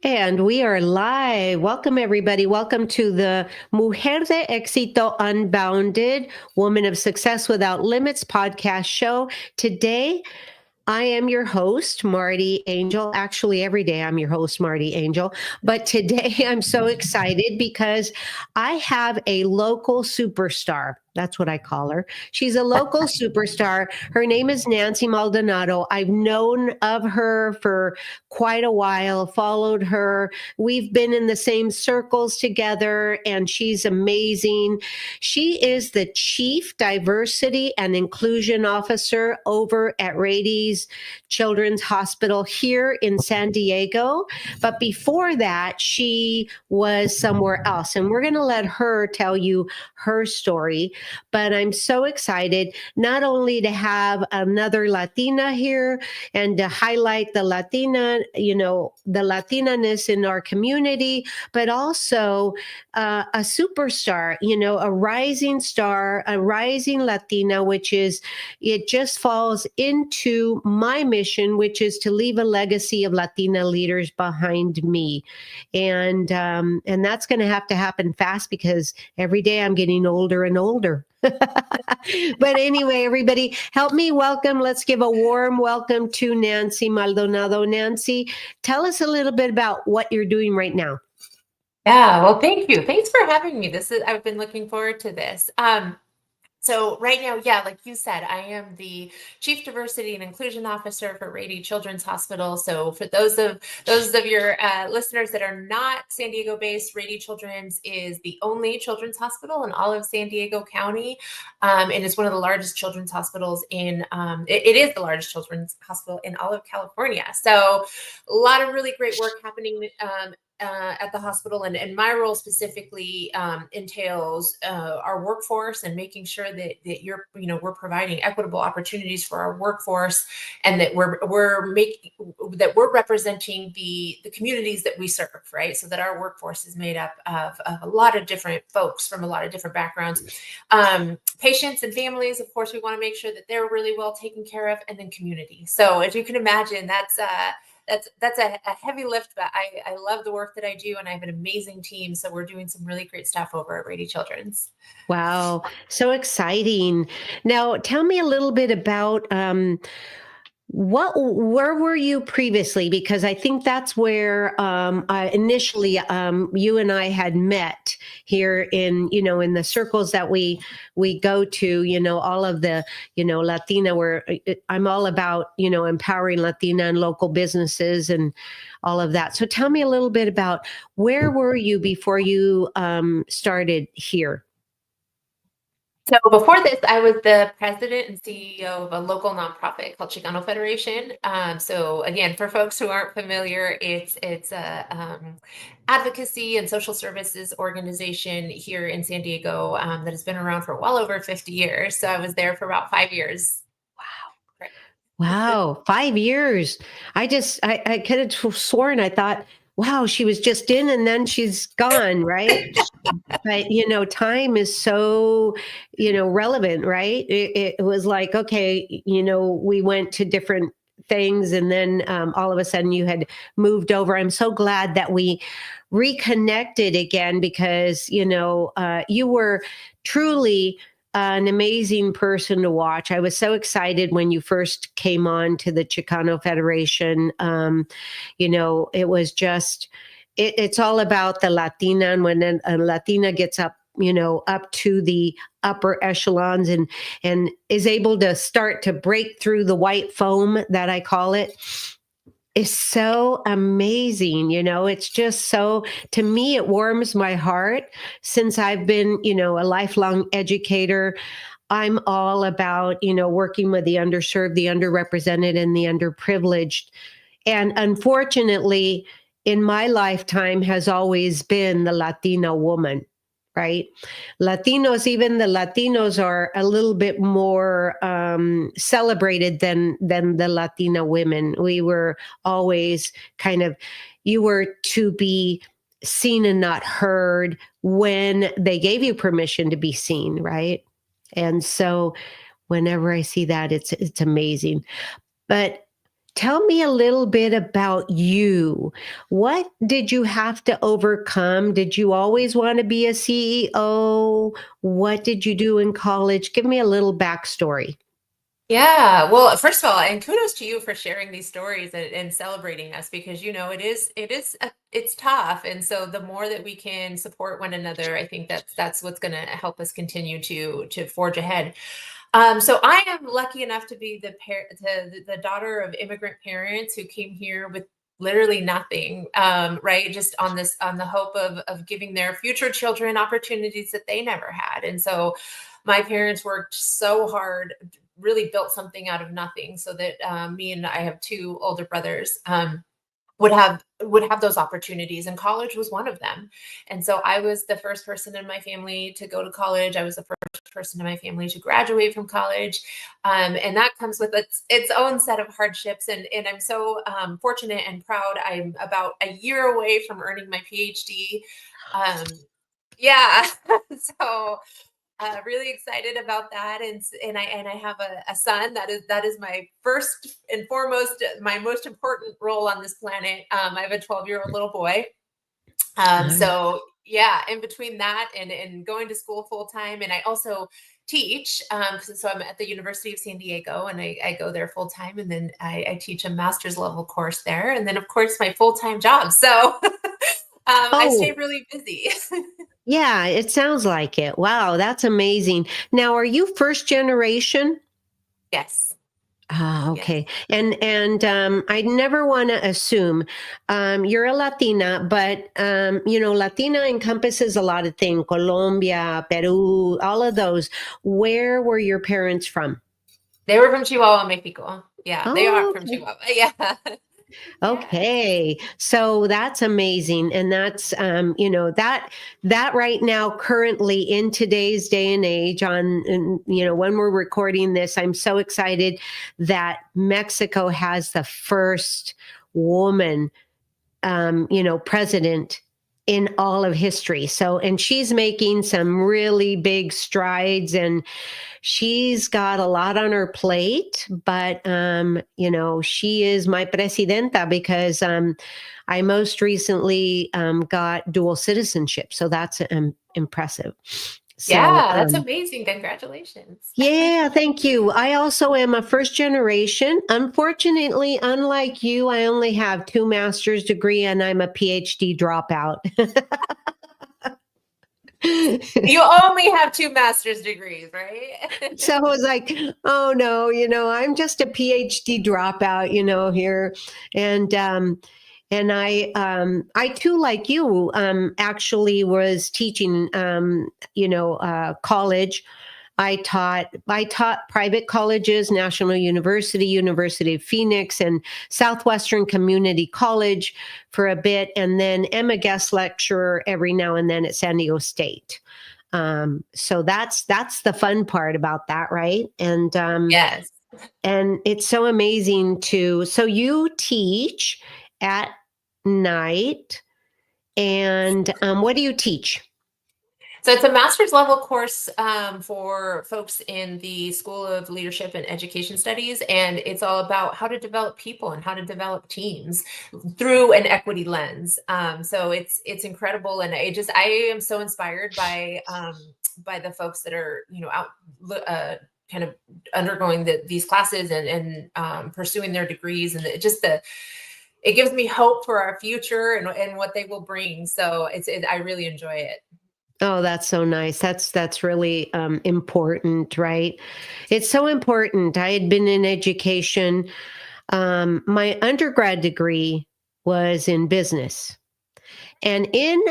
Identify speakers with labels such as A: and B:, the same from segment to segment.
A: And we are live. Welcome, everybody. Welcome to the Mujer de Éxito Unbounded, Woman of Success Without Limits podcast show. Today, I am your host, Marti Angel. Actually, every day I'm your host, Marti Angel. But today I'm so excited because I have a local superstar. That's what I call her. She's a local superstar. Her name is Nancy Maldonado. I've known of her for quite a while, followed her. We've been in the same circles together, and she's amazing. She is the Chief Diversity and Inclusion Officer over at Rady's Children's Hospital here in San Diego. But before that, she was somewhere else. And we're going to let her tell you her story. But I'm so excited not only to have another Latina here and to highlight the Latina, the Latinaness in our community, but also a superstar, a rising star, a rising Latina, it just falls into my mission, which is to leave a legacy of Latina leaders behind me. And that's going to have to happen fast because every day I'm getting older and older. But anyway, everybody, help me welcome. Let's give a warm welcome to Nancy Maldonado. Nancy, tell us a little bit about what you're doing right now.
B: Yeah, well, thank you. Thanks for having me. I've been looking forward to this. So right now, yeah, like you said, I am the Chief Diversity and Inclusion Officer for Rady Children's Hospital. So for those of your listeners that are not San Diego based, Rady Children's is the only children's hospital in all of San Diego County, and it's one of the largest children's hospitals it is the largest children's hospital in all of California. So a lot of really great work happening at the hospital, and my role specifically entails our workforce and making sure that we're providing equitable opportunities for our workforce, and that we're representing the communities that we serve, right? So that our workforce is made up of a lot of different folks from a lot of different backgrounds, patients and families. Of course, we want to make sure that they're really well taken care of, and then community. So as you can imagine, that's a heavy lift, but I love the work that I do, and I have an amazing team. So we're doing some really great stuff over at Rady Children's.
A: Wow, so exciting. Now, tell me a little bit about where were you previously? Because I think that's where initially you and I had met here in the circles that we go to. All of the Latina. Where I'm all about empowering Latina and local businesses and all of that. So tell me a little bit about where were you before you started here.
B: So before this, I was the president and CEO of a local nonprofit called Chicano Federation. So again, for folks who aren't familiar, it's a advocacy and social services organization here in San Diego that has been around for well over 50 years. So I was there for about 5 years.
A: Wow. Wow, 5 years. I could have sworn I thought, wow, she was just in and then she's gone, right? But time is so relevant, right? It was like, okay, we went to different things, and then all of a sudden you had moved over. I'm so glad that we reconnected again because you were truly an amazing person to watch. I was so excited when you first came on to the Chicano Federation. It was just, it's all about the Latina. And when a Latina gets up, up to the upper echelons and is able to start to break through the white foam, that I call it, is so amazing. It's just so, to me, it warms my heart. Since I've been, a lifelong educator, I'm all about, working with the underserved, the underrepresented, and the underprivileged. And unfortunately, in my lifetime has always been the Latina woman, right? Even the Latinos are a little bit more celebrated than the Latina women. We were always you were to be seen and not heard when they gave you permission to be seen, right? And so whenever I see that, it's amazing. But Tell me a little bit about you. What did you have to overcome? Did you always want to be a CEO? What did you do in college? Give me a little backstory.
B: Yeah, well, first of all, and kudos to you for sharing these stories and celebrating us because it's tough, and so the more that we can support one another, I think that's what's going to help us continue to forge ahead. So I am lucky enough to be the daughter of immigrant parents who came here with literally nothing, right? Just on the hope of giving their future children opportunities that they never had, and so my parents worked so hard, really built something out of nothing, so that me and I have two older brothers. Would have those opportunities, and college was one of them. And so I was the first person in my family to go to college. I was the first person in my family to graduate from college, and that comes with its own set of hardships. And I'm so fortunate and proud. I'm about a year away from earning my PhD. Um, yeah, so really excited about that, and I have a son that is my first and foremost, my most important role on this planet. I have a 12-year-old little boy. So yeah, in between that and going to school full time, and I also teach. So I'm at the University of San Diego, and I go there full time, and then I teach a master's level course there, and then of course my full time job. So I stay
A: Oh,
B: really busy.
A: yeah, it sounds like it. Wow, that's amazing. Now, are you first generation?
B: Yes,
A: Ah,
B: yes.
A: okay. And I never want to assume you're a Latina, but Latina encompasses a lot of things. Colombia, Peru, all of those. Where were your parents from?
B: They were from Chihuahua, Mexico. Yeah, they are
A: Oh,
B: from
A: okay.
B: Chihuahua. Yeah. Yes.
A: Okay. So that's amazing. And that's that right now, currently in today's day and age, when we're recording this, I'm so excited that Mexico has the first woman president in all of history. So, and she's making some really big strides, and she's got a lot on her plate, but she is my presidenta because I most recently got dual citizenship, so that's impressive. So
B: Yeah, that's amazing. Congratulations.
A: yeah, thank you. I also am a first generation. Unfortunately, unlike you, I only have two master's degree and I'm a PhD dropout.
B: You only have two master's degrees, right?
A: So I was like, oh no, I'm just a PhD dropout, here. And I too, like you, actually was teaching, college. I taught private colleges, National University, University of Phoenix, and Southwestern Community College for a bit, and then am a guest lecturer every now and then at San Diego State. So that's the fun part about that, right?
B: Yes.
A: And it's so amazing to. So you teach at night, and what do you teach?
B: So it's a master's level course for folks in the School of Leadership and Education Studies, and it's all about how to develop people and how to develop teams through an equity lens. So it's incredible, and I am so inspired by the folks that are out kind of undergoing these classes and pursuing their degrees, and it gives me hope for our future and what they will bring. So I really enjoy it.
A: Oh, that's so nice. That's really important, right? It's so important. I had been in education. My undergrad degree was in business, and in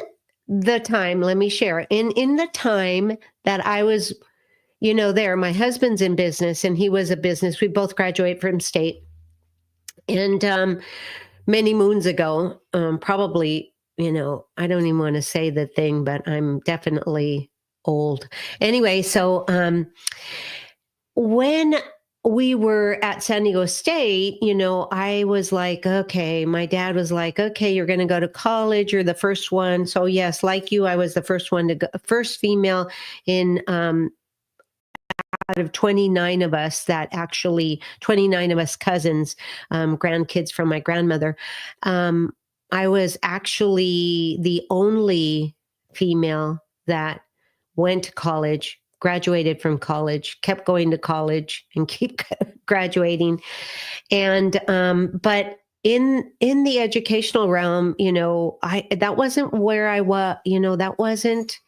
A: the time, let me share. In the time that I was, there, my husband's in business, and he was a business. We both graduate from state, and many moons ago, probably, I don't even want to say the thing, but I'm definitely old. Anyway, so when we were at San Diego State, I was like, okay, my dad was like, okay, you're going to go to college. You're the first one. So, yes, like you, I was the first one to go, first female in out of 29 of us that actually, 29 of us cousins, grandkids from my grandmother, I was actually the only female that went to college, graduated from college, kept going to college, and keep graduating. And but in the educational realm, I that wasn't where I was. That wasn't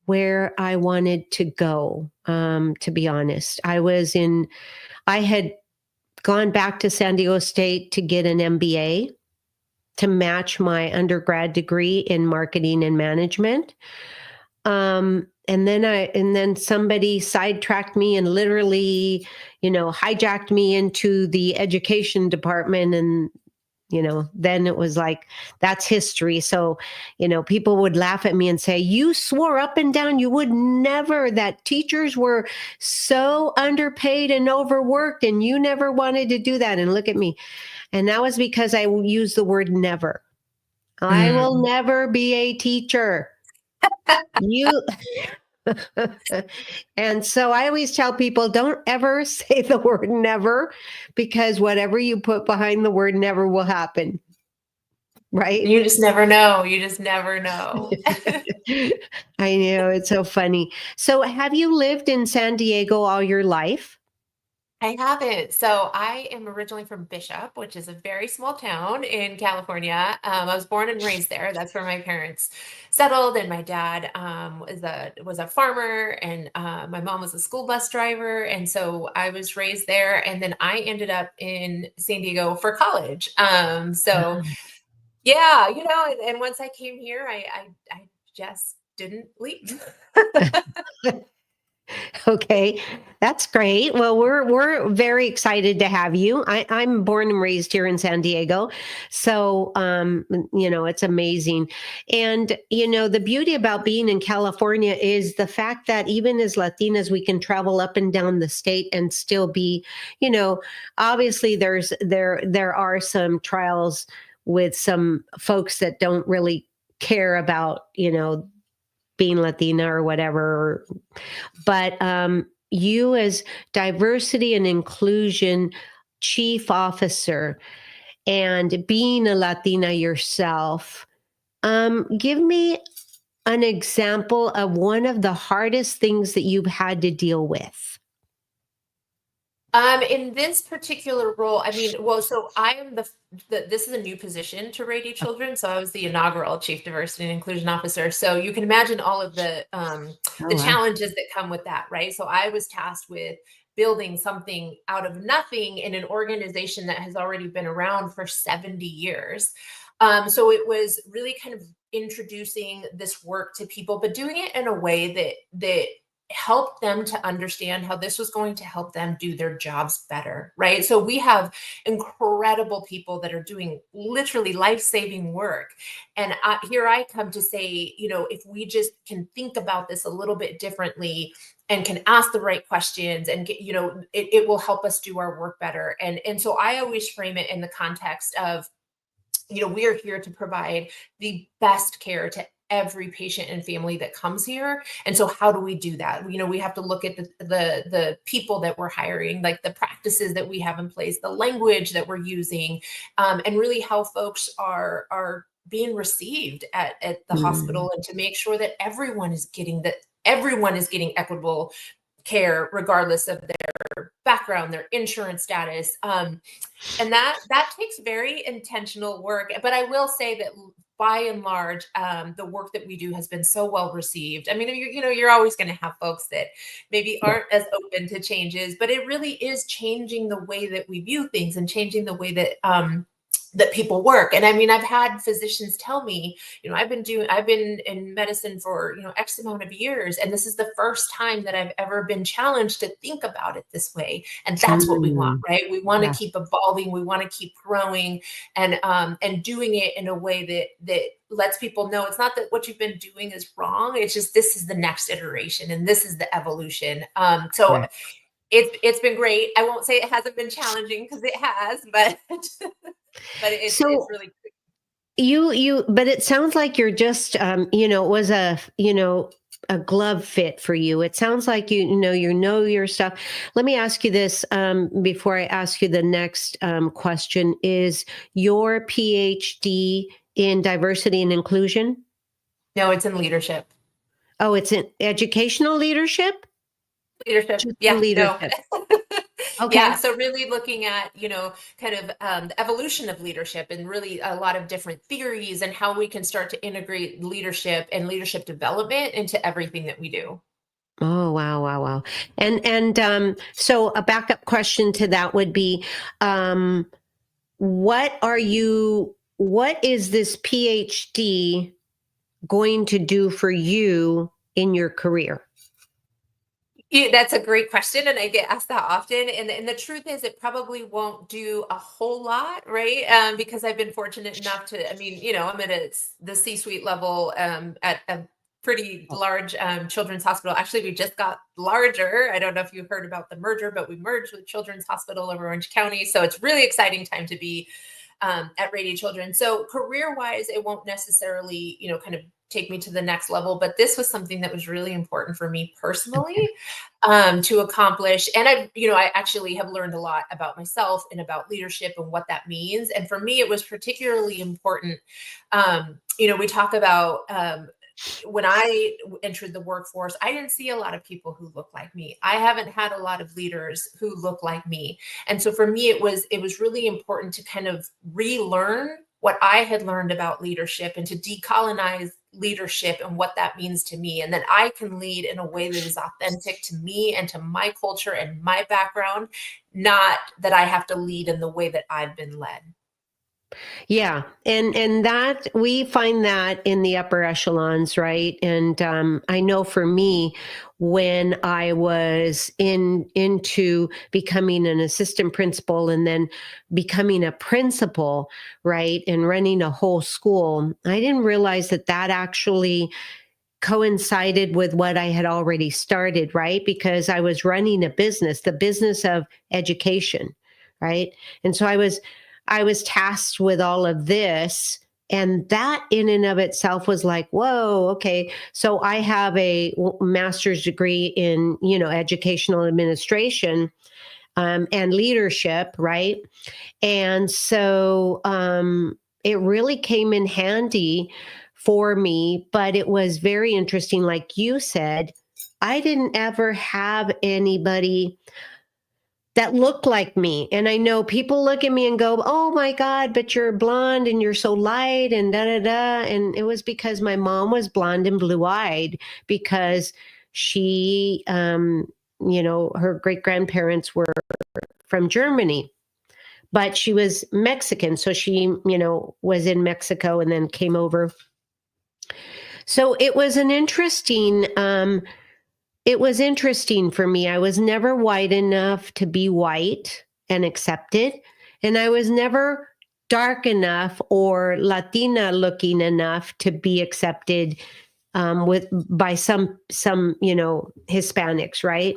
A: where I wanted to go. To be honest, I had gone back to San Diego State to get an MBA to match my undergrad degree in marketing and management. And then somebody sidetracked me and literally, hijacked me into the education department. And, then it was like, that's history. So, people would laugh at me and say, you swore up and down you would never, that teachers were so underpaid and overworked, and you never wanted to do that. And look at me. And that was because I used the word never. I will never be a teacher. You And so I always tell people, don't ever say the word never, because whatever you put behind the word never will happen. Right?
B: You just never know. You just never know.
A: I know, it's so funny. So have you lived in San Diego all your life?
B: I haven't. So I am originally from Bishop, which is a very small town in California. I was born and raised there. That's where my parents settled, and my dad was a farmer, and my mom was a school bus driver, and so I was raised there. And then I ended up in San Diego for college. So yeah, and once I came here, I just didn't leave.
A: Okay, that's great. Well, we're very excited to have you. I'm born and raised here in San Diego, so it's amazing. And the beauty about being in California is the fact that even as Latinas, we can travel up and down the state and still be, obviously there are some trials with some folks that don't really care about being Latina or whatever. But you, as diversity and inclusion chief officer and being a Latina yourself, give me an example of one of the hardest things that you've had to deal with.
B: In this particular role, I mean, well, so I am this is a new position to Rady Children. So I was the inaugural Chief Diversity and Inclusion Officer. So you can imagine all of the
A: Wow.
B: challenges that come with that, right? So I was tasked with building something out of nothing in an organization that has already been around for 70 years. So it was really kind of introducing this work to people, but doing it in a way that help them to understand how this was going to help them do their jobs better, right? So we have incredible people that are doing literally life-saving work. And here I come to say, if we just can think about this a little bit differently and can ask the right questions and get, it will help us do our work better. And so I always frame it in the context of, we are here to provide the best care to every patient and family that comes here. And so how do we do that? We have to look at the people that we're hiring, like the practices that we have in place, the language that we're using, and really how folks are being received at the hospital, and to make sure that everyone is getting equitable care regardless of their background, their insurance status. And that takes very intentional work. But I will say that by and large, the work that we do has been so well received. I mean, you're always going to have folks that maybe aren't as open to changes, but it really is changing the way that we view things and changing the way that that people work. And I mean, I've had physicians tell me, I've been in medicine for, X amount of years, and this is the first time that I've ever been challenged to think about it this way. And that's what we want, right? We want to keep evolving. We want to keep growing and doing it in a way that lets people know it's not that what you've been doing is wrong. It's just, this is the next iteration and this is the evolution. So it's been great. I won't say it hasn't been challenging, because it has, but it's really good.
A: But it sounds like you're just, it was a, a glove fit for you. It sounds like you know your stuff. Let me ask you this before I ask you the next question: is your PhD in diversity and inclusion?
B: No, it's in leadership.
A: Oh, it's in educational leadership?
B: Leadership.
A: Just
B: Yeah, no.
A: leadership.
B: Yeah,
A: Okay.
B: so really looking at, kind of the evolution of leadership and really a lot of different theories and how we can start to integrate leadership and leadership development into everything that we do.
A: Oh, wow, wow, wow. And so a backup question to that would be, um, what is this PhD going to do for you in your career?
B: Yeah, that's a great question, and I get asked that often. And the truth is, it probably won't do a whole lot, right? Because I've been fortunate enough to, I mean, I'm at the C-suite level at a pretty large children's hospital. Actually, we just got larger. I don't know if you heard about the merger, but we merged with Children's Hospital of Orange County. So it's really exciting time to be at Rady Children. So career-wise, it won't necessarily, kind of take me to the next level, but this was something that was really important for me personally to accomplish. And I actually have learned a lot about myself and about leadership and what that means. And for me, it was particularly important. We talk about when I entered the workforce, I didn't see a lot of people who look like me. I haven't had a lot of leaders who look like me. And so for me, it was really important to kind of relearn what I had learned about leadership and to decolonize leadership and what that means to me. And that I can lead in a way that is authentic to me and to my culture and my background, not that I have to lead in the way that I've been led.
A: Yeah, and that we find that in the upper echelons, right? And I know for me, when I was into becoming an assistant principal and then becoming a principal, right, and running a whole school, I didn't realize that actually coincided with what I had already started, right? Because I was running a business, the business of education, right? And so I was tasked with all of this, and that in and of itself was like, whoa, okay. So I have a master's degree in, educational administration and leadership, right? And so it really came in handy for me, but it was very interesting. Like you said, I didn't ever have anybody that looked like me. And I know people look at me and go, oh my God, but you're blonde and you're so light and da da da. And it was because my mom was blonde and blue eyed because she, her great grandparents were from Germany, but she was Mexican. So she, was in Mexico and then came over. So it was interesting for me. I was never white enough to be white and accepted, and I was never dark enough or Latina looking enough to be accepted by some Hispanics, right?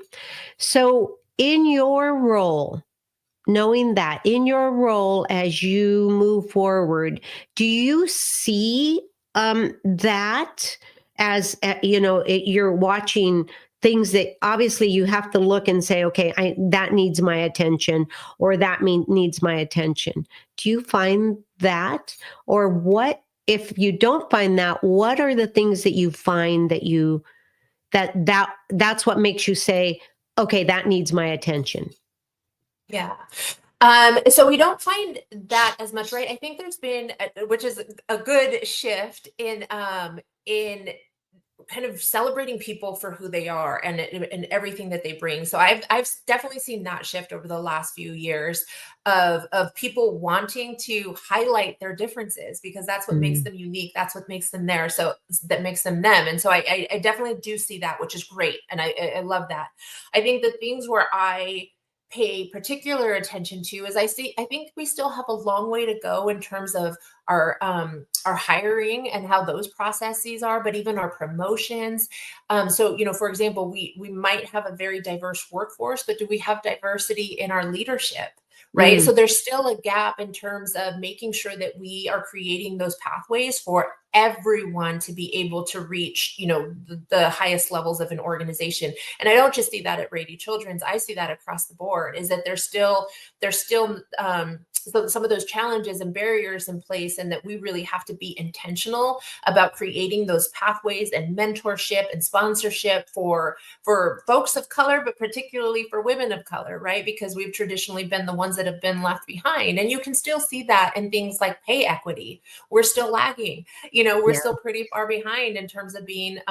A: So in your role, knowing that in your role as you move forward, do you see that as you're watching things that obviously you have to look and say, okay, that needs my attention, or that needs my attention. Do you find that? Or what if you don't find that? What are the things that you find that's what makes you say, okay, that needs my attention?
B: Yeah. So we don't find that as much, right? I think there's been, which is a good shift in kind of celebrating people for who they are and everything that they bring. So I've definitely seen that shift over the last few years of people wanting to highlight their differences because that's what makes
A: Mm.
B: them unique. That's what makes them there. So that makes them them. And so I definitely do see that, which is great. And I love that. I think the things where I pay particular attention to is I think we still have a long way to go in terms of our hiring and how those processes are, but even our promotions. So for example, we might have a very diverse workforce, but do we have diversity in our leadership? Right.
A: Mm.
B: So there's still a gap in terms of making sure that we are creating those pathways for everyone to be able to reach, the highest levels of an organization. And I don't just see that at Rady Children's, I see that across the board, is that there's still so some of those challenges and barriers in place, and that we really have to be intentional about creating those pathways and mentorship and sponsorship for folks of color, but particularly for women of color, right? Because we've traditionally been the ones that have been left behind. And you can still see that in things like pay equity. We're still lagging. We're
A: Yeah.
B: still pretty far behind in terms of being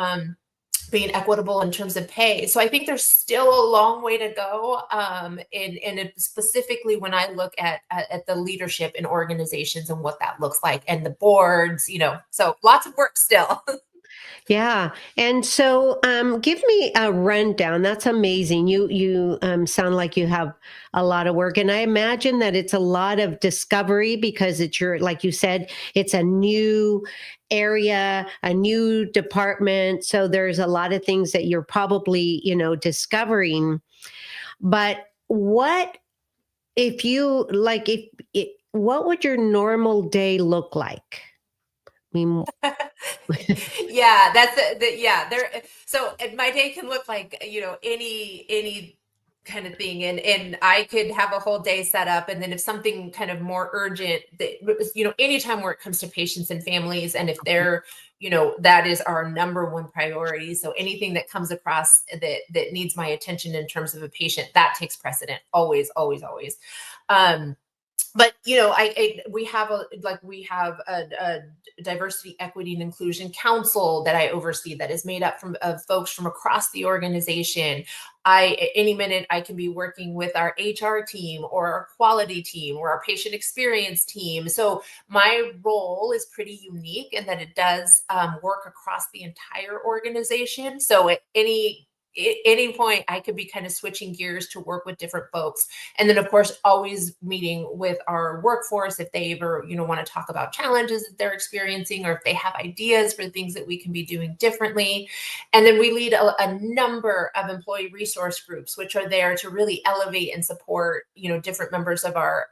B: equitable in terms of pay. So I think there's still a long way to go. And specifically when I look at the leadership in organizations and what that looks like, and the boards, so lots of work still.
A: Yeah. And so give me a rundown. That's amazing. You sound like you have a lot of work. And I imagine that it's a lot of discovery, because it's like you said, it's a new area, a new department. So there's a lot of things that you're probably, discovering. But what if you like, what would your normal day look like? I mean,
B: Yeah, yeah, there. So my day can look like, any kind of thing. And I could have a whole day set up. And then if something kind of more urgent, that, anytime where it comes to patients and families, and if they're, that is our number one priority. So anything that comes across that needs my attention in terms of a patient, that takes precedent, always, always, always. But we have a diversity, equity, and inclusion council that I oversee, that is made up of folks from across the organization. Any minute I can be working with our HR team, or our quality team, or our patient experience team. So my role is pretty unique in that it does work across the entire organization. So at any point I could be kind of switching gears to work with different folks. And then of course, always meeting with our workforce if they ever, want to talk about challenges that they're experiencing, or if they have ideas for things that we can be doing differently. And then we lead a number of employee resource groups, which are there to really elevate and support, different members of our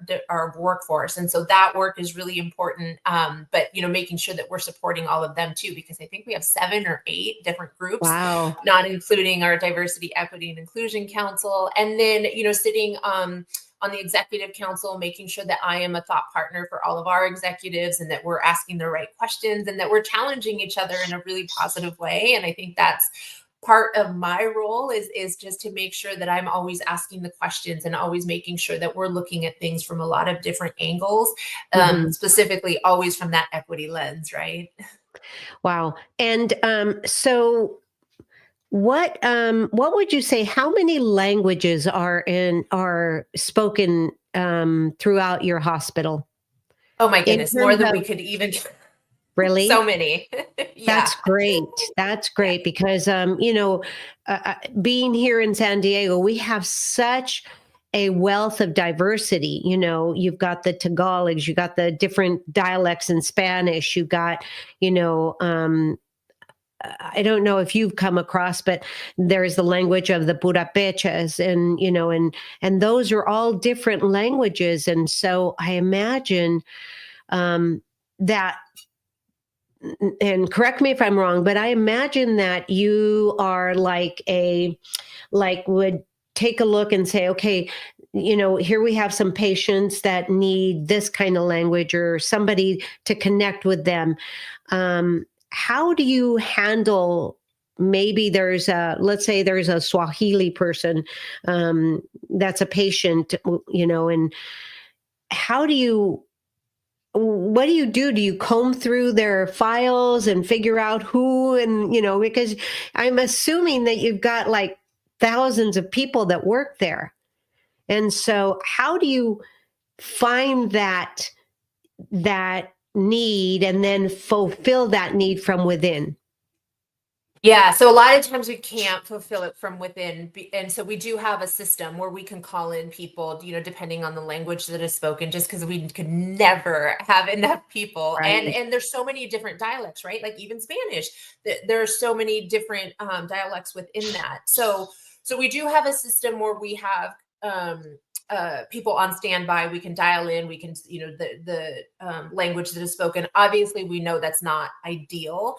B: workforce. And so that work is really important. But, making sure that we're supporting all of them too, because I think we have 7 or 8 different groups,
A: wow.
B: not including our diversity, equity, and inclusion council. And then, sitting on the executive council, making sure that I am a thought partner for all of our executives, and that we're asking the right questions, and that we're challenging each other in a really positive way. And I think that's part of my role, is just to make sure that I'm always asking the questions, and always making sure that we're looking at things from a lot of different angles, specifically always from that equity lens, right?
A: Wow. And so what would you say, how many languages are spoken throughout your hospital?
B: Oh my
A: In
B: goodness, more
A: terms
B: than we
A: of
B: could even. So
A: really?
B: many. Yeah.
A: That's great. That's great, because being here in San Diego, we have such a wealth of diversity. You've got the Tagalogs, you got the different dialects in Spanish, you got, you know, I don't know if you've come across, but there's the language of the Purapechas, and and those are all different languages. And so I imagine that, and correct me if I'm wrong, but I imagine that you are would take a look and say, okay, here we have some patients that need this kind of language, or somebody to connect with them. How do you handle, maybe let's say there's a Swahili person that's a patient, and how do you, what do you do? Do you comb through their files and figure out who, and, because I'm assuming that you've got like thousands of people that work there. And so how do you find that need, and then fulfill that need from within?
B: Yeah, so a lot of times we can't fulfill it from within. And so we do have a system where we can call in people, depending on the language that is spoken, just because we could never have enough people. And
A: Right.
B: and there's so many different dialects, right? Like even Spanish, there are so many different dialects within that. So we do have a system where we have people on standby. We can dial in. We can, the language that is spoken. Obviously, we know that's not ideal.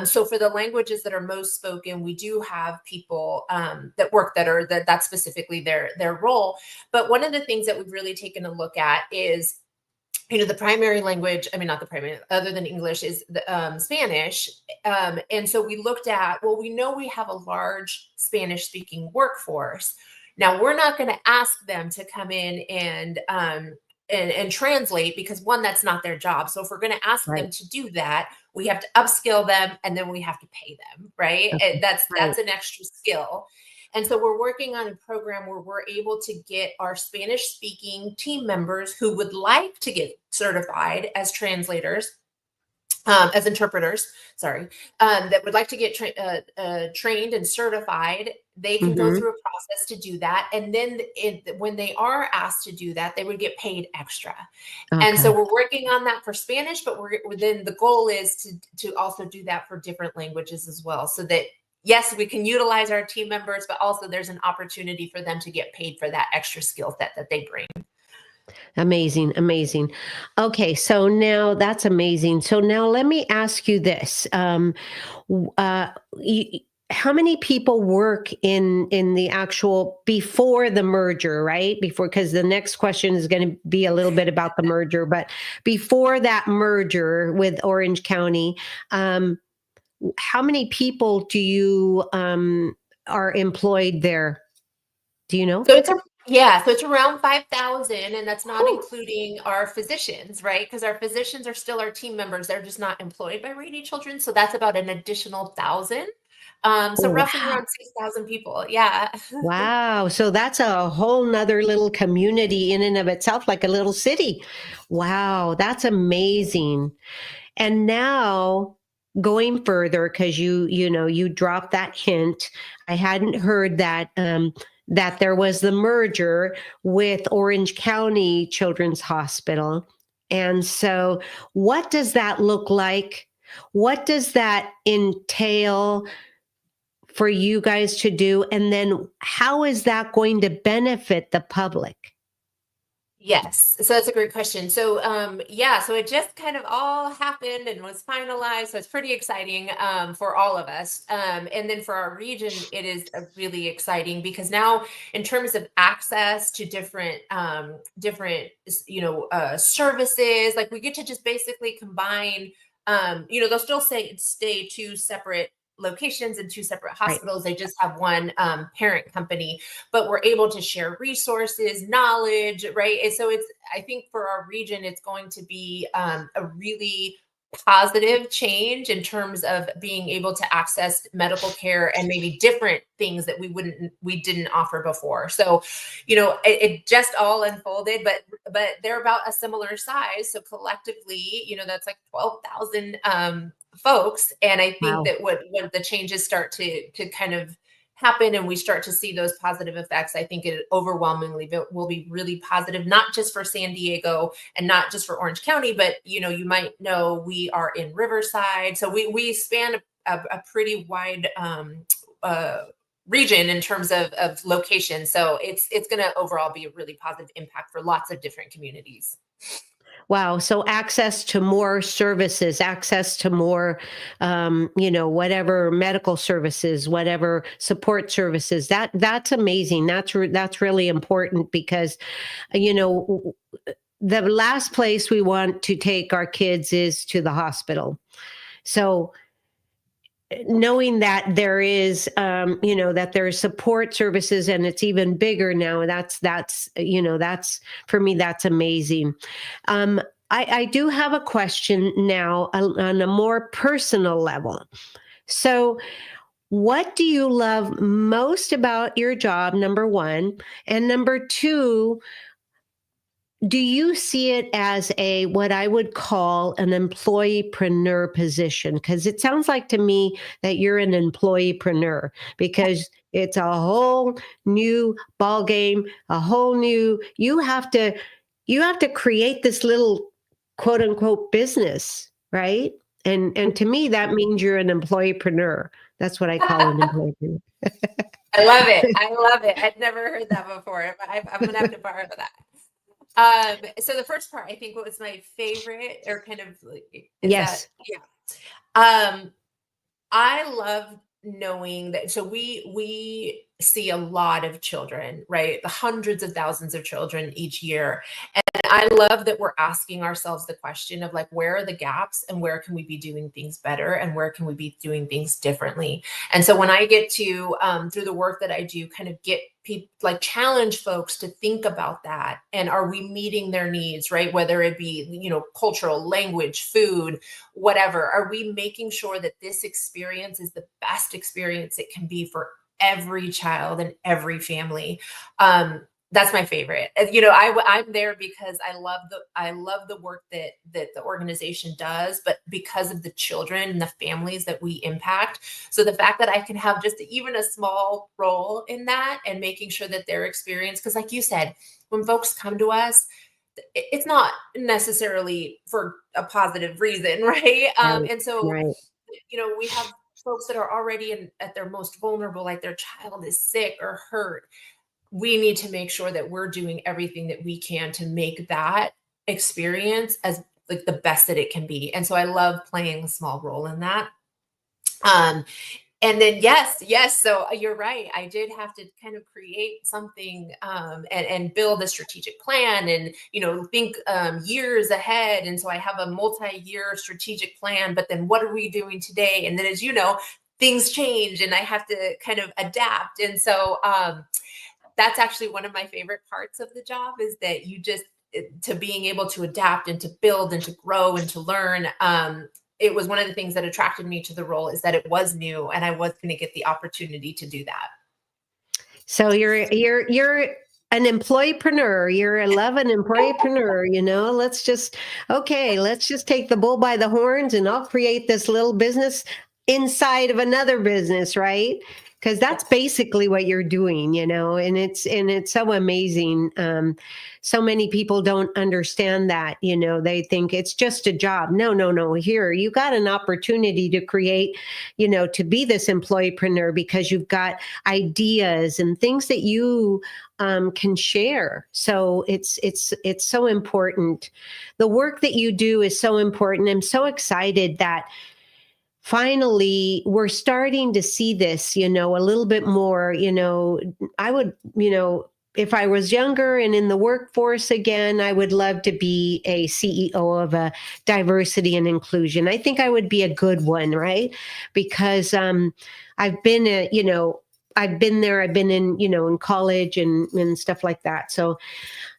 B: So for the languages that are most spoken, we do have people that work that's specifically their role. But one of the things that we've really taken a look at is, the primary language, not the primary, other than English, is the Spanish. And so we looked at, well, we know we have a large Spanish speaking workforce. Now, we're not going to ask them to come in and translate, because one, that's not their job. So if we're going to ask
A: Right.
B: them to do that, we have to upskill them, and then we have to pay them, right?
A: Okay.
B: And that's
A: Right.
B: an extra skill. And so we're working on a program where we're able to get our Spanish speaking team members who would like to get certified as translators, as interpreters, sorry, that would like to get trained and certified. They can go through a process to do that. And then when they are asked to do that, they would get paid extra.
A: Okay.
B: And so we're working on that for Spanish, but then the goal is to also do that for different languages as well, so that, yes, we can utilize our team members, but also there's an opportunity for them to get paid for that extra skill set that they bring.
A: Amazing, amazing. Okay, so now that's amazing. So now let me ask you this: how many people work in the actual before the merger, right? Before, because the next question is going to be a little bit about the merger, but before that merger with Orange County, how many people do you are employed there? Do you know?
B: So it's around 5,000, and that's not including our physicians, right? Because our physicians are still our team members. They're just not employed by Rady Children. So that's about an additional 1,000. So roughly
A: Wow.
B: around 6,000 people. Yeah.
A: Wow. So that's a whole nother little community in and of itself, like a little city. Wow. That's amazing. And now going further, because you dropped that hint. I hadn't heard that that there was the merger with Orange County Children's Hospital. And so what does that look like? What does that entail for you guys to do? And then how is that going to benefit the public?
B: Yes. So that's a great question. So so it just kind of all happened and was finalized. So it's pretty exciting for all of us. And then for our region, it is really exciting, because now, in terms of access to different services, like, we get to just basically combine. They'll still stay two separate locations and two separate
A: Right.
B: hospitals. They just have one parent company, but we're able to share resources, knowledge, right? And so I think for our region, it's going to be a really positive change in terms of being able to access medical care and maybe different things that we didn't offer before. So, it just all unfolded, but they're about a similar size. So collectively, that's like 12,000 folks. And I think
A: Wow.
B: that when the changes start to kind of happen and we start to see those positive effects, I think it overwhelmingly will be really positive, not just for San Diego and not just for Orange County, but you might know we are in Riverside. So we span a pretty wide region in terms of location. So it's going to overall be a really positive impact for lots of different communities.
A: Wow. So access to more services, access to more, whatever medical services, whatever support services. That's amazing. That's really important, because, the last place we want to take our kids is to the hospital. So knowing that there is that there are support services, and it's even bigger now, that's for me, that's amazing. I do have a question now on a more personal level. So what do you love most about your job, number one? And number two, do you see it as what I would call an employeepreneur position? Because it sounds like to me that you're an employeepreneur, because it's a whole new ball game, a whole new, you have to create this little quote unquote business, right? And to me, that means you're an employeepreneur. That's what I call an employee.
B: I love it. I love it. I'd never heard that before, but I'm going to have to borrow that. So the first part, I think what was my favorite or kind of is
A: Yes.
B: that, yeah. I love knowing that. So we see a lot of children, right? The hundreds of thousands of children each year. And I love that we're asking ourselves the question of like, where are the gaps and where can we be doing things better and where can we be doing things differently? And so when I get to, through the work that I do, kind of get people, like challenge folks to think about that. And are we meeting their needs, right? Whether it be, you know, cultural, language, food, whatever, are we making sure that this experience is the best experience it can be for every child and every family? That's my favorite. You know, I'm there because I love the work that the organization does, but because of the children and the families that we impact. So the fact that I can have just even a small role in that and making sure that their experience, because like you said, when folks come to us, it's not necessarily for a positive reason, right? And so,
A: Right.
B: you know, we have folks that are already at their most vulnerable, like their child is sick or hurt. We need to make sure that we're doing everything that we can to make that experience as like the best that it can be. And so I love playing a small role in that. And then yes. So you're right. I did have to kind of create something and build a strategic plan and, you know, think years ahead. And so I have a multi-year strategic plan, but then what are we doing today? And then, as you know, things change and I have to kind of adapt. And so that's actually one of my favorite parts of the job, is that you just, to being able to adapt and to build and to grow and to learn. It was one of the things that attracted me to the role, is that it was new and I was going to get the opportunity to do that.
A: So you're an employeepreneur. You're an employeepreneur, you know. Let's just take the bull by the horns and I'll create this little business inside of another business, right? Because that's basically what you're doing, you know, and it's so amazing. So many people don't understand that, you know, they think it's just a job. No. Here, you got an opportunity to create, you know, to be this employeepreneur because you've got ideas and things that you can share. So it's so important. The work that you do is so important. I'm so excited that finally we're starting to see this, you know, a little bit more. You know, I would, you know, if I was younger and in the workforce again, I would love to be a CEO of a diversity and inclusion. I think I would be a good one, right? Because I've been I've been there. I've been in, you know, in college and stuff like that. So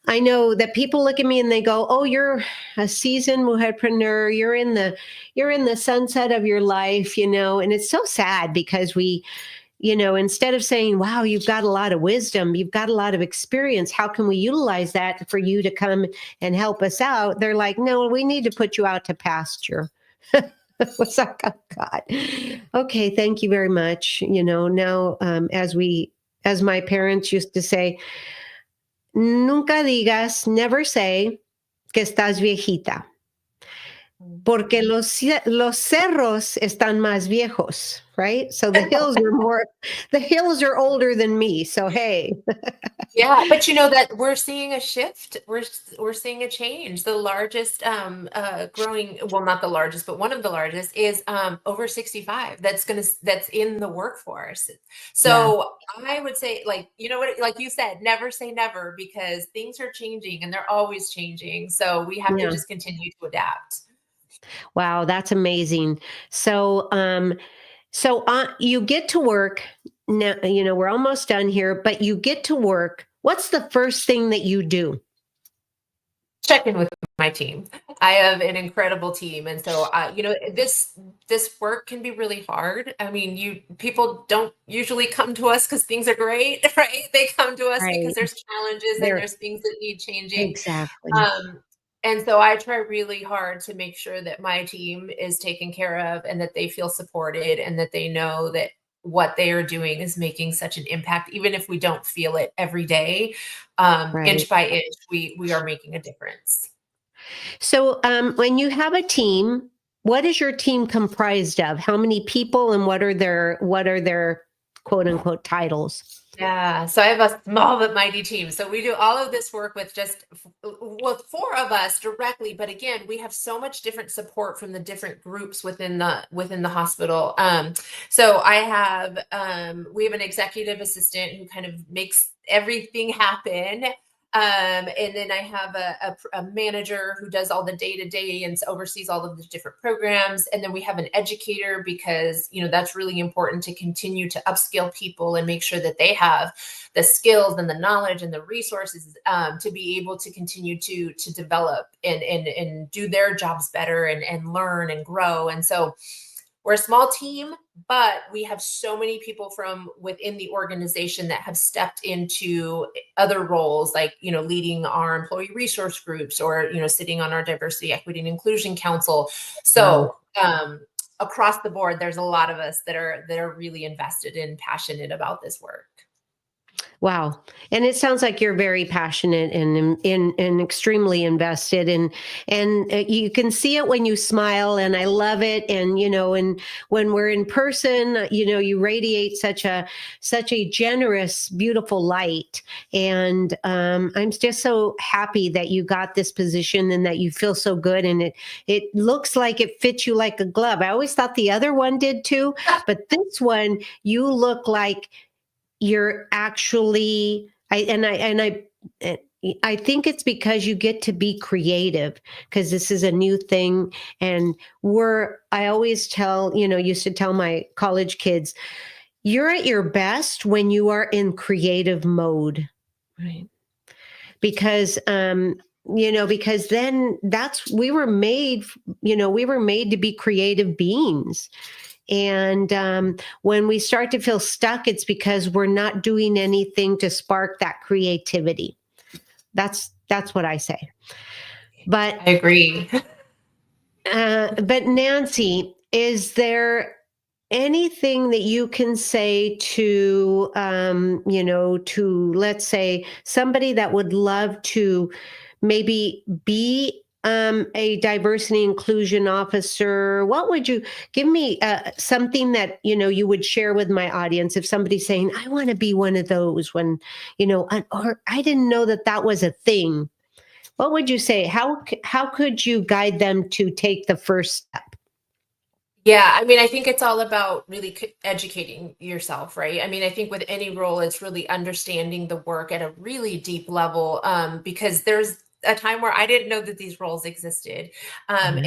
A: I know that people look at me and they go, "Oh, you're a seasoned mujerpreneur. You're in the sunset of your life," you know. And it's so sad because we, you know, instead of saying, "Wow, you've got a lot of wisdom, you've got a lot of experience. How can we utilize that for you to come and help us out?" They're like, "No, we need to put you out to pasture." What's that? Oh, God. Okay, thank you very much. You know, now as my parents used to say, nunca digas, never say que estás viejita, porque los cerros están más viejos, right? So the hills are older than me. So hey.
B: Yeah, but you know that we're seeing a shift. We're seeing a change. The largest growing, well, not the largest, but one of the largest is over 65. That's in the workforce. So I would say, like, you know what, like you said, never say never, because things are changing and they're always changing. So we have to just continue to adapt.
A: Wow, that's amazing. So you get to work now, you know, we're almost done here, but you get to work. What's the first thing that you do?
B: Check in with my team. I have an incredible team. And so, you know, this work can be really hard. I mean, people don't usually come to us because things are great, right? They come to us because there's challenges and there's things that need changing.
A: Exactly.
B: And so I try really hard to make sure that my team is taken care of and that they feel supported and that they know that what they are doing is making such an impact, even if we don't feel it every day. Inch by inch, we are making a difference.
A: So when you have a team what is your team comprised of? How many people, and what are their quote unquote titles?
B: Yeah, so I have a small but mighty team. So we do all of this work with just with four of us directly, but again, we have so much different support from the different groups within the hospital. So I have we have an executive assistant who kind of makes everything happen. And then I have a manager who does all the day-to-day and oversees all of the different programs. And then we have an educator because, that's really important to continue to upskill people and make sure that they have the skills and the knowledge and the resources to be able to continue to develop and do their jobs better and learn and grow. And so we're a small team, but we have so many people from within the organization that have stepped into other roles, like, leading our employee resource groups or, sitting on our diversity, equity, and inclusion council. So across the board, there's a lot of us that are really invested and passionate about this work.
A: Wow. And it sounds like you're very passionate and extremely invested, and you can see it when you smile, and I love it. And, and when we're in person, you radiate such a generous, beautiful light. And I'm just so happy that you got this position and that you feel so good. And it looks like it fits you like a glove. I always thought the other one did too, but this one, you look like you're actually, I think it's because you get to be creative, because this is a new thing. And I always used to tell my college kids, you're at your best when you are in creative mode, right? Because, because then we were made to be creative beings. And when we start to feel stuck, it's because we're not doing anything to spark that creativity. That's what I say. But
B: I agree.
A: But Nancy, is there anything that you can say to, to, let's say, somebody that would love to maybe be a diversity inclusion officer? What would you give me something that, you would share with my audience if somebody's saying, I want to be one of those, when, or I didn't know that was a thing. What would you say? How could you guide them to take the first step?
B: Yeah, I think it's all about really educating yourself, right? I think with any role, it's really understanding the work at a really deep level, because there's a time where I didn't know that these roles existed. And,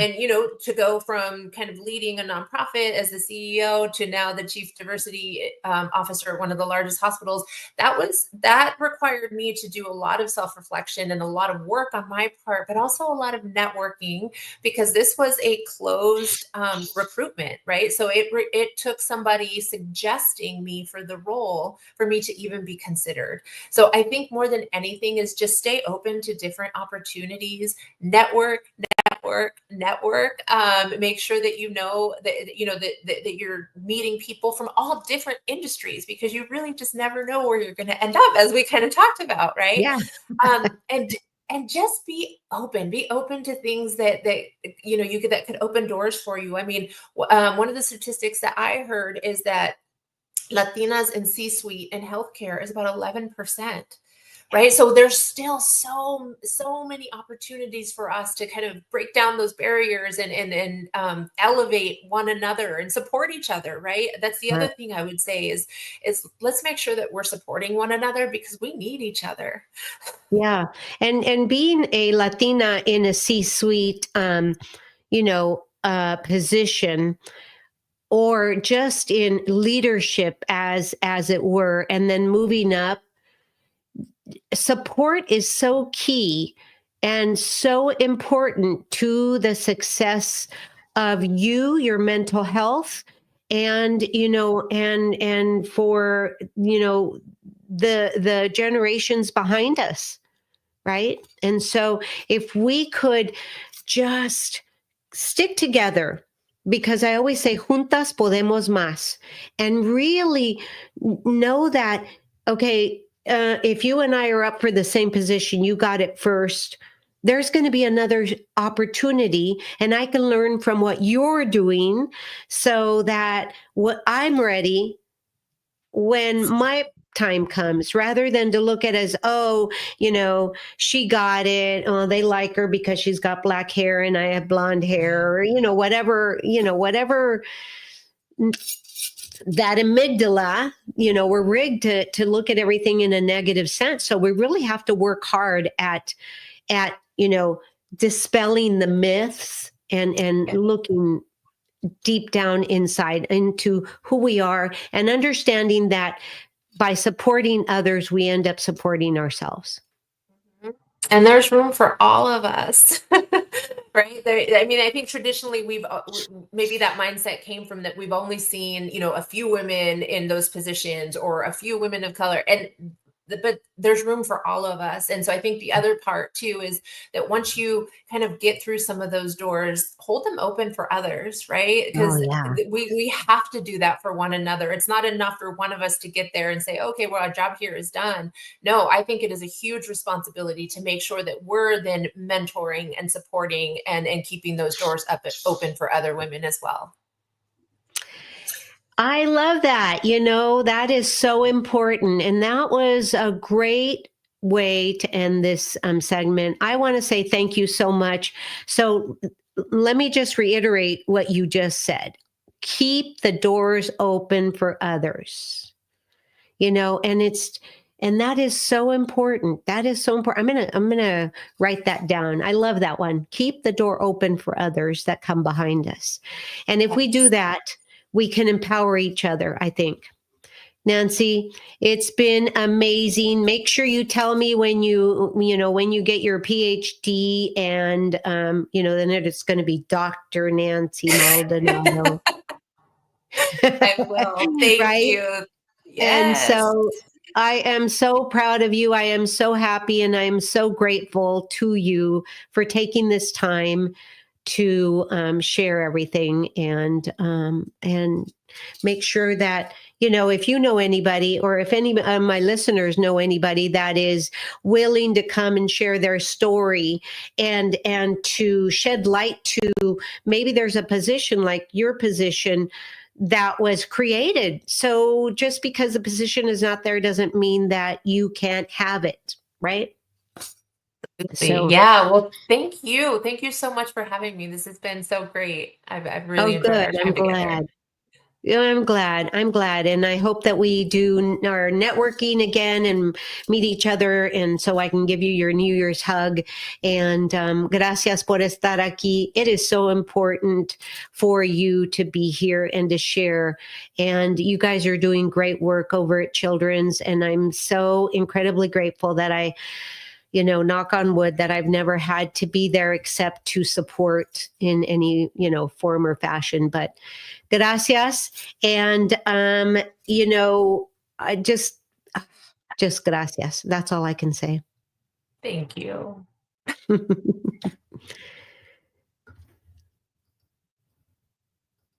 B: to go from kind of leading a nonprofit as the CEO to now the chief diversity officer at one of the largest hospitals, that required me to do a lot of self-reflection and a lot of work on my part, but also a lot of networking, because this was a closed recruitment, right? So it took somebody suggesting me for the role for me to even be considered. So I think more than anything is just stay open to different opportunities, network. Make sure that that you're meeting people from all different industries, because you really just never know where you're going to end up, as we kind of talked about, right?
A: Yeah.
B: And just be open to things that could open doors for you. One of the statistics that I heard is that Latinas in C-suite in healthcare is about 11%. Right. So there's still so many opportunities for us to kind of break down those barriers and elevate one another and support each other. Right. That's the other thing I would say is let's make sure that we're supporting one another, because we need each other.
A: Yeah. And being a Latina in a C-suite, position, or just in leadership, as it were, and then moving up, support is so key and so important to the success of your mental health, and and for the generations behind us, right? And so if we could just stick together, because I always say juntas podemos más, and really know that, okay, if you and I are up for the same position, you got it first, there's going to be another opportunity, and I can learn from what you're doing so that what I'm ready when my time comes, rather than to look at as, oh, she got it, oh, they like her because she's got black hair and I have blonde hair, or whatever that amygdala, we're rigged to look at everything in a negative sense. So we really have to work hard at dispelling the myths and looking deep down inside into who we are, and understanding that by supporting others, we end up supporting ourselves.
B: And there's room for all of us, right? I mean, I think traditionally maybe that mindset came from that we've only seen, a few women in those positions or a few women of color, but there's room for all of us. And so I think the other part too is that once you kind of get through some of those doors, hold them open for others, right? Because we have to do that for one another. It's not enough for one of us to get there and say, okay, well, our job here is done. No, I think it is a huge responsibility to make sure that we're then mentoring and supporting and keeping those doors open for other women as well.
A: I love that. That is so important. And that was a great way to end this segment. I want to say thank you so much. So let me just reiterate what you just said. Keep the doors open for others. And that is so important. That is so important. I'm gonna write that down. I love that one. Keep the door open for others that come behind us. And if we do that, we can empower each other, I think. Nancy, it's been amazing. Make sure you tell me when you get your PhD, and then it's going to be Dr. Nancy Maldonado.
B: I will. Thank
A: right?
B: you.
A: Yes. And so I am so proud of you. I am so happy, and I am so grateful to you for taking this time to share everything, and make sure that, if you know anybody, or if any of my listeners know anybody that is willing to come and share their story and to shed light to, maybe there's a position like your position that was created. So just because the position is not there doesn't mean that you can't have it, right?
B: So yeah, well, thank you. Thank you so much for having me. This has been so great. I've really enjoyed our time together.
A: I'm glad. And I hope that we do our networking again and meet each other. And so I can give you your New Year's hug. And gracias por estar aquí. It is so important for you to be here and to share. And you guys are doing great work over at Children's. And I'm so incredibly grateful that I knock on wood, that I've never had to be there except to support in any, form or fashion. But gracias. And, I just gracias. That's all I can say.
B: Thank you.